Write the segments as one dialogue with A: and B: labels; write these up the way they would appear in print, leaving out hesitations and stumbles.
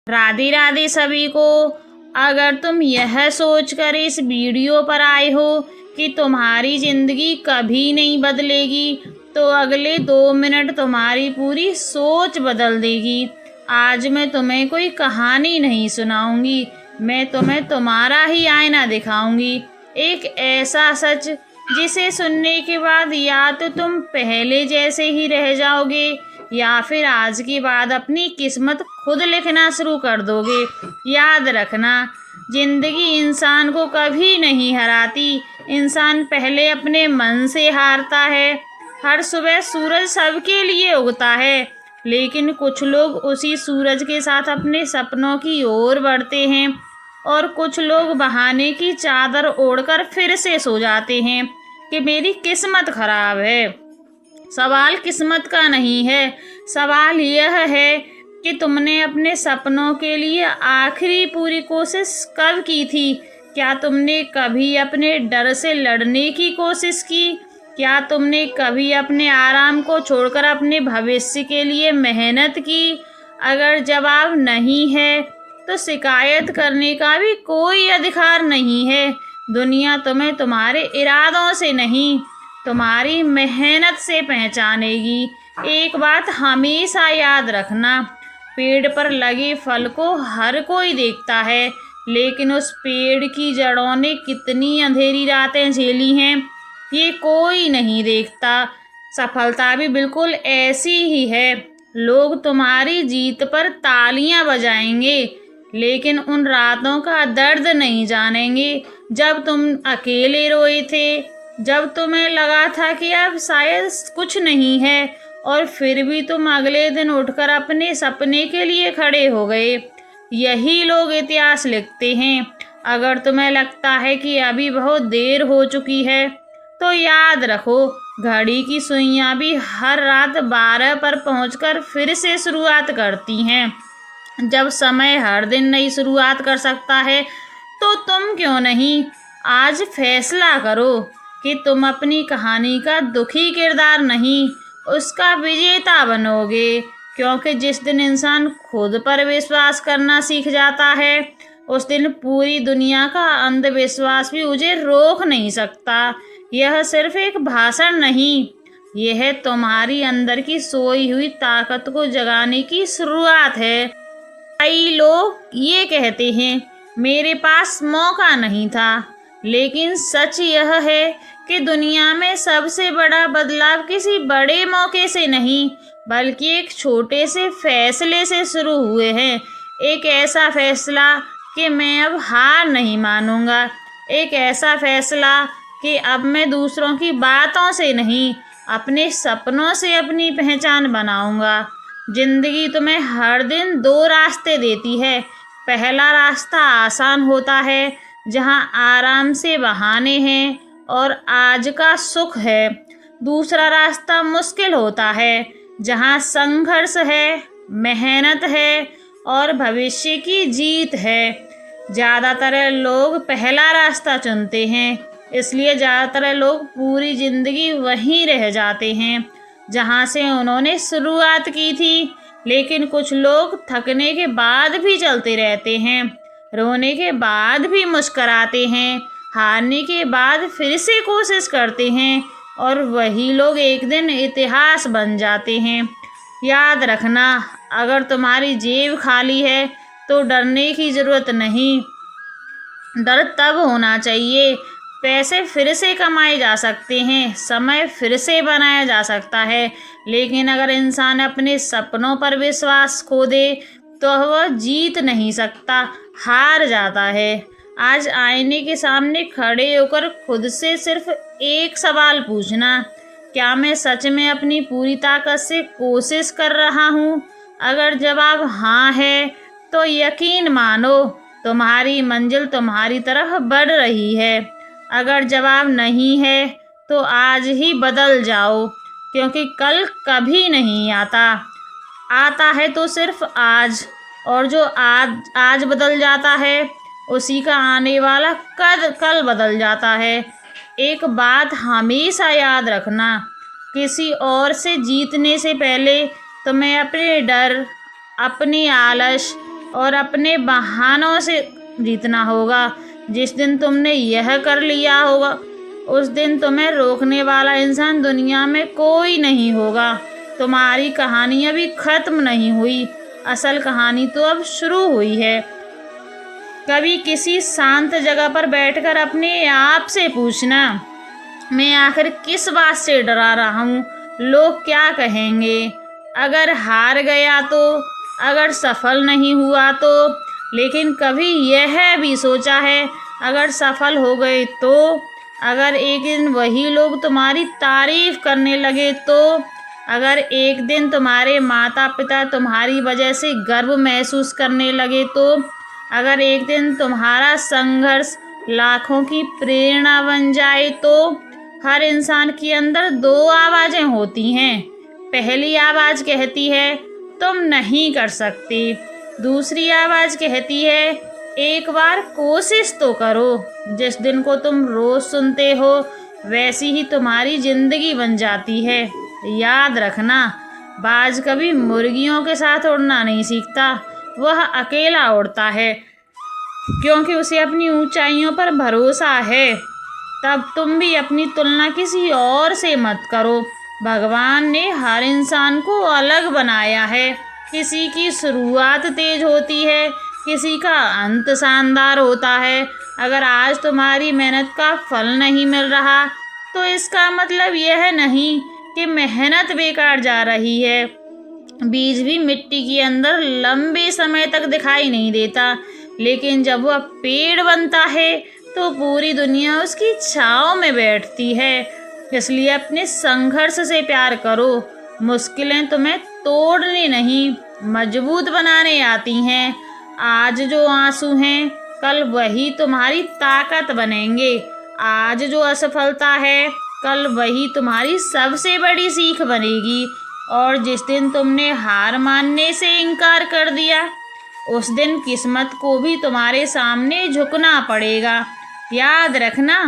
A: राधे राधे सभी को। अगर तुम यह सोचकर इस वीडियो पर आए हो कि तुम्हारी ज़िंदगी कभी नहीं बदलेगी, तो अगले 2 मिनट तुम्हारी पूरी सोच बदल देगी। आज मैं तुम्हें कोई कहानी नहीं सुनाऊंगी, मैं तुम्हें तुम्हारा ही आईना दिखाऊंगी। एक ऐसा सच जिसे सुनने के बाद या तो तुम पहले जैसे ही रह जाओगे या फिर आज के बाद अपनी किस्मत खुद लिखना शुरू कर दोगे। याद रखना, जिंदगी इंसान को कभी नहीं हराती, इंसान पहले अपने मन से हारता है। हर सुबह सूरज सबके लिए उगता है, लेकिन कुछ लोग उसी सूरज के साथ अपने सपनों की ओर बढ़ते हैं और कुछ लोग बहाने की चादर ओढ़कर फिर से सो जाते हैं कि मेरी किस्मत खराब है। सवाल किस्मत का नहीं है, सवाल यह है कि तुमने अपने सपनों के लिए आखिरी पूरी कोशिश कब की थी। क्या तुमने कभी अपने डर से लड़ने की कोशिश की? क्या तुमने कभी अपने आराम को छोड़कर अपने भविष्य के लिए मेहनत की? अगर जवाब नहीं है तो शिकायत करने का भी कोई अधिकार नहीं है। दुनिया तुम्हें तुम्हारे इरादों से नहीं, तुम्हारी मेहनत से पहचानेगी। एक बात हमेशा याद रखना, पेड़ पर लगे फल को हर कोई देखता है, लेकिन उस पेड़ की जड़ों ने कितनी अंधेरी रातें झेली हैं ये कोई नहीं देखता। सफलता भी बिल्कुल ऐसी ही है। लोग तुम्हारी जीत पर तालियां बजाएंगे, लेकिन उन रातों का दर्द नहीं जानेंगे जब तुम अकेले रोए थे, जब तुम्हें लगा था कि अब शायद कुछ नहीं है और फिर भी तुम अगले दिन उठकर अपने सपने के लिए खड़े हो गए। यही लोग इतिहास लिखते हैं। अगर तुम्हें लगता है कि अभी बहुत देर हो चुकी है, तो याद रखो, घड़ी की सुइयां भी हर रात 12 पर पहुंचकर फिर से शुरुआत करती हैं। जब समय हर दिन नई शुरुआत कर सकता है, तो तुम क्यों नहीं? आज फैसला करो कि तुम अपनी कहानी का दुखी किरदार नहीं, उसका विजेता बनोगे। क्योंकि जिस दिन इंसान खुद पर विश्वास करना सीख जाता है, उस दिन पूरी दुनिया का अंधविश्वास भी उसे रोक नहीं सकता। यह सिर्फ एक भाषण नहीं, यह तुम्हारी अंदर की सोई हुई ताकत को जगाने की शुरुआत है। कई लोग ये कहते हैं, मेरे पास मौका नहीं था, लेकिन सच यह है कि दुनिया में सबसे बड़ा बदलाव किसी बड़े मौके से नहीं, बल्कि एक छोटे से फैसले से शुरू हुए हैं। एक ऐसा फैसला कि मैं अब हार नहीं मानूंगा, एक ऐसा फैसला कि अब मैं दूसरों की बातों से नहीं, अपने सपनों से अपनी पहचान बनाऊंगा। जिंदगी तुम्हें हर दिन 2 रास्ते देती है। पहला रास्ता आसान होता है, जहां आराम से बहाने हैं और आज का सुख है। दूसरा रास्ता मुश्किल होता है, जहां संघर्ष है, मेहनत है और भविष्य की जीत है। ज़्यादातर लोग पहला रास्ता चुनते हैं, इसलिए ज़्यादातर लोग पूरी ज़िंदगी वहीं रह जाते हैं जहां से उन्होंने शुरुआत की थी। लेकिन कुछ लोग थकने के बाद भी चलते रहते हैं, रोने के बाद भी मुस्कराते हैं, हारने के बाद फिर से कोशिश करते हैं, और वही लोग एक दिन इतिहास बन जाते हैं। याद रखना, अगर तुम्हारी जेब खाली है तो डरने की ज़रूरत नहीं। डर तब होना चाहिए, पैसे फिर से कमाए जा सकते हैं, समय फिर से बनाया जा सकता है, लेकिन अगर इंसान अपने सपनों पर विश्वास खो दे तो वह जीत नहीं सकता, हार जाता है। आज आईने के सामने खड़े होकर खुद से सिर्फ एक सवाल पूछना, क्या मैं सच में अपनी पूरी ताकत से कोशिश कर रहा हूँ? अगर जवाब हाँ है, तो यकीन मानो, तुम्हारी मंजिल तुम्हारी तरफ बढ़ रही है। अगर जवाब नहीं है, तो आज ही बदल जाओ, क्योंकि कल कभी नहीं आता है तो सिर्फ आज, और जो आज बदल जाता है उसी का आने वाला कल बदल जाता है। एक बात हमेशा याद रखना, किसी और से जीतने से पहले तुम्हें अपने डर, अपनी आलस और अपने बहानों से जीतना होगा। जिस दिन तुमने यह कर लिया होगा उस दिन तुम्हें रोकने वाला इंसान दुनिया में कोई नहीं होगा। तुम्हारी कहानी अभी खत्म नहीं हुई, असल कहानी तो अब शुरू हुई है। कभी किसी शांत जगह पर बैठकर अपने आप से पूछना, मैं आखिर किस बात से डरा रहा हूँ? लोग क्या कहेंगे? अगर हार गया तो, अगर सफल नहीं हुआ तो। लेकिन कभी यह भी सोचा है अगर सफल हो गए तो? अगर एक दिन वही लोग तुम्हारी तारीफ करने लगे तो? अगर एक दिन तुम्हारे माता पिता तुम्हारी वजह से गर्व महसूस करने लगे तो? अगर एक दिन तुम्हारा संघर्ष लाखों की प्रेरणा बन जाए तो? हर इंसान के अंदर दो आवाज़ें होती हैं। पहली आवाज़ कहती है तुम नहीं कर सकते। दूसरी आवाज़ कहती है एक बार कोशिश तो करो। जिस दिन को तुम रोज़ सुनते हो वैसी ही तुम्हारी ज़िंदगी बन जाती है। याद रखना, बाज कभी मुर्गियों के साथ उड़ना नहीं सीखता, वह अकेला उड़ता है क्योंकि उसे अपनी ऊंचाइयों पर भरोसा है। तब तुम भी अपनी तुलना किसी और से मत करो। भगवान ने हर इंसान को अलग बनाया है। किसी की शुरुआत तेज होती है, किसी का अंत शानदार होता है। अगर आज तुम्हारी मेहनत का फल नहीं मिल रहा तो इसका मतलब यह नहीं कि मेहनत बेकार जा रही है। बीज भी मिट्टी के अंदर लंबे समय तक दिखाई नहीं देता, लेकिन जब वह पेड़ बनता है तो पूरी दुनिया उसकी छाँव में बैठती है। इसलिए अपने संघर्ष से प्यार करो। मुश्किलें तुम्हें तोड़ने नहीं, मजबूत बनाने आती हैं। आज जो आंसू हैं कल वही तुम्हारी ताकत बनेंगे। आज जो असफलता है कल वही तुम्हारी सबसे बड़ी सीख बनेगी। और जिस दिन तुमने हार मानने से इनकार कर दिया उस दिन किस्मत को भी तुम्हारे सामने झुकना पड़ेगा। याद रखना,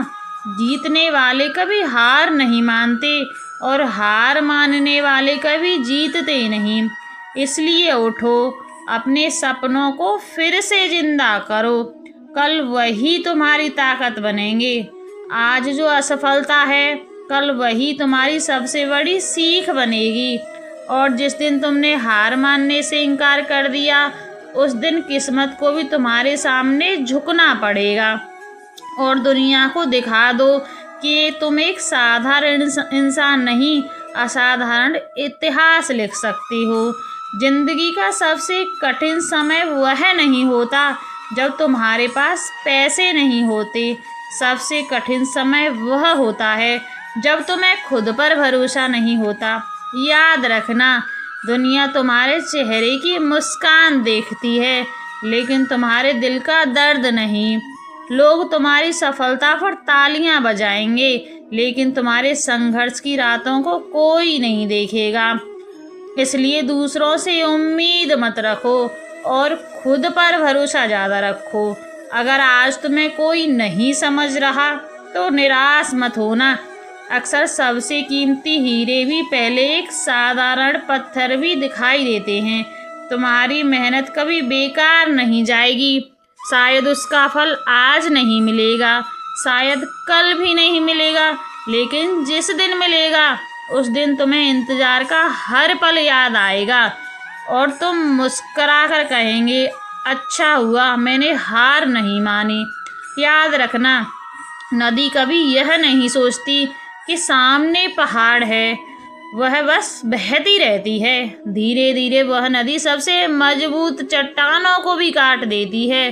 A: जीतने वाले कभी हार नहीं मानते और हार मानने वाले कभी जीतते नहीं। इसलिए उठो, अपने सपनों को फिर से जिंदा करो। कल वही तुम्हारी ताकत बनेंगे। आज जो असफलता है कल वही तुम्हारी सबसे बड़ी सीख बनेगी। और जिस दिन तुमने हार मानने से इनकार कर दिया उस दिन किस्मत को भी तुम्हारे सामने झुकना पड़ेगा और दुनिया को दिखा दो कि तुम एक साधारण इंसान नहीं, असाधारण इतिहास लिख सकती हो। जिंदगी का सबसे कठिन समय वह नहीं होता जब तुम्हारे पास पैसे नहीं होते। सबसे कठिन समय वह होता है जब तुम्हें खुद पर भरोसा नहीं होता। याद रखना, दुनिया तुम्हारे चेहरे की मुस्कान देखती है लेकिन तुम्हारे दिल का दर्द नहीं। लोग तुम्हारी सफलता पर तालियां बजाएंगे लेकिन तुम्हारे संघर्ष की रातों को कोई नहीं देखेगा। इसलिए दूसरों से उम्मीद मत रखो और खुद पर भरोसा ज़्यादा रखो। अगर आज तुम्हें कोई नहीं समझ रहा तो निराश मत होना। अक्सर सबसे कीमती हीरे भी पहले एक साधारण पत्थर भी दिखाई देते हैं। तुम्हारी मेहनत कभी बेकार नहीं जाएगी। शायद उसका फल आज नहीं मिलेगा, शायद कल भी नहीं मिलेगा, लेकिन जिस दिन मिलेगा उस दिन तुम्हें इंतज़ार का हर पल याद आएगा और तुम मुस्करा कर कहेंगे, अच्छा हुआ मैंने हार नहीं मानी। याद रखना, नदी कभी यह नहीं सोचती कि सामने पहाड़ है, वह बस बहती रहती है। धीरे धीरे वह नदी सबसे मजबूत चट्टानों को भी काट देती है।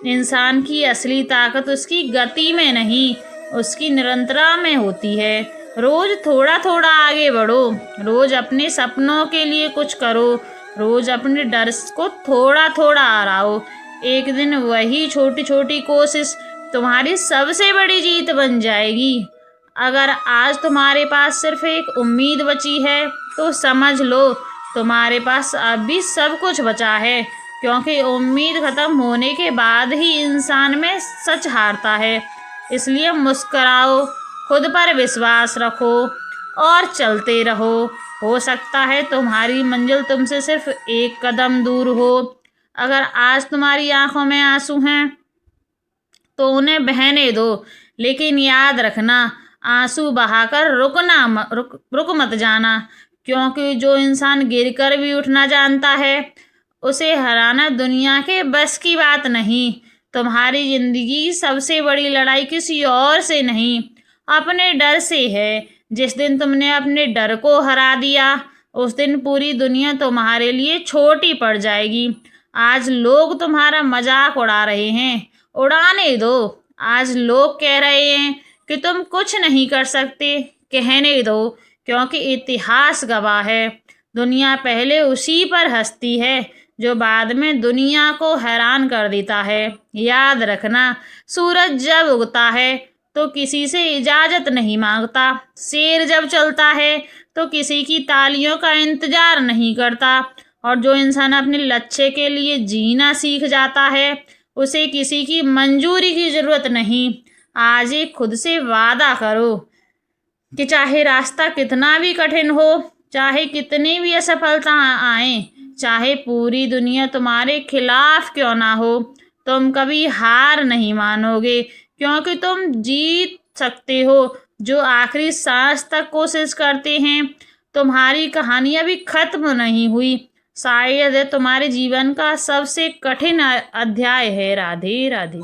A: इंसान की असली ताकत उसकी गति में नहीं, उसकी निरंतरता में होती है। रोज थोड़ा थोड़ा आगे बढ़ो, रोज अपने सपनों के लिए कुछ करो, रोज अपने डर को थोड़ा थोड़ा हराओ। एक दिन वही छोटी छोटी कोशिश तुम्हारी सबसे बड़ी जीत बन जाएगी। अगर आज तुम्हारे पास सिर्फ एक उम्मीद बची है तो समझ लो तुम्हारे पास अब भी सब कुछ बचा है, क्योंकि उम्मीद ख़त्म होने के बाद ही इंसान में सच हारता है। इसलिए मुस्कुराओ, खुद पर विश्वास रखो और चलते रहो। हो सकता है तुम्हारी मंजिल तुमसे सिर्फ एक कदम दूर हो, अगर आज तुम्हारी आंखों में आंसू हैं तो उन्हें बहने दो, लेकिन याद रखना आंसू बहाकर रुक मत जाना, क्योंकि जो इंसान गिरकर भी उठना जानता है उसे हराना दुनिया के बस की बात नहीं। तुम्हारी जिंदगी की सबसे बड़ी लड़ाई किसी और से नहीं, अपने डर से है। जिस दिन तुमने अपने डर को हरा दिया उस दिन पूरी दुनिया तुम्हारे लिए छोटी पड़ जाएगी। आज लोग तुम्हारा मजाक उड़ा रहे हैं, उड़ाने दो। आज लोग कह रहे हैं कि तुम कुछ नहीं कर सकते, कहने दो, क्योंकि इतिहास गवाह है दुनिया पहले उसी पर हंसती है जो बाद में दुनिया को हैरान कर देता है। याद रखना, सूरज जब उगता है तो किसी से इजाज़त नहीं मांगता, शेर जब चलता है तो किसी की तालियों का इंतजार नहीं करता, और जो इंसान अपने लक्ष्य के लिए जीना सीख जाता है उसे किसी की मंजूरी की ज़रूरत नहीं। आज एक खुद से वादा करो कि चाहे रास्ता कितना भी कठिन हो, चाहे कितनी भी असफलता आए, चाहे पूरी दुनिया तुम्हारे खिलाफ क्यों ना हो, तुम कभी हार नहीं मानोगे, क्योंकि तुम जीत सकते हो। जो आखिरी सांस तक कोशिश करते हैं। तुम्हारी कहानी अभी खत्म नहीं हुई, शायद ये तुम्हारे जीवन का सबसे कठिन अध्याय है। राधे राधे।